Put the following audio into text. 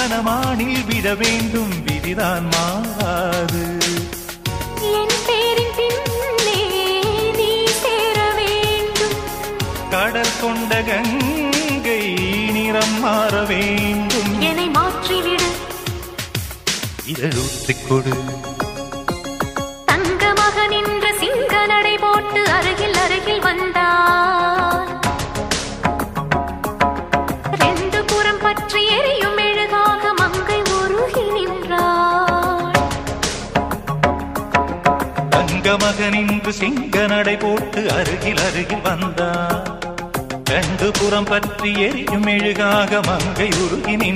மனமானில் விட வேண்டும், விதிதான் மாறாது. என் பேரின் பின்னே நீ சேர வேண்டும். கடல் கொண்ட கங்கை நிறம் மாற வேண்டும். என்னை மாற்றிவிடு, இதழூற்றிக் கொடு. தங்கமாக நின்று சிங்க நடை போட்டு அருகில் அருகில் வந்தார். ரெண்டு புறம் பற்றி எரியும் மெழுகாக மங்கை உருகி நின்றாள். தங்கமாக நின்று சிங்க நடை போட்டு அருகில் அருகில் வந்தார். ரெண்டு புறம் பற்றி எரியும் மெழுகாக மங்கை உருகி நின்றார்.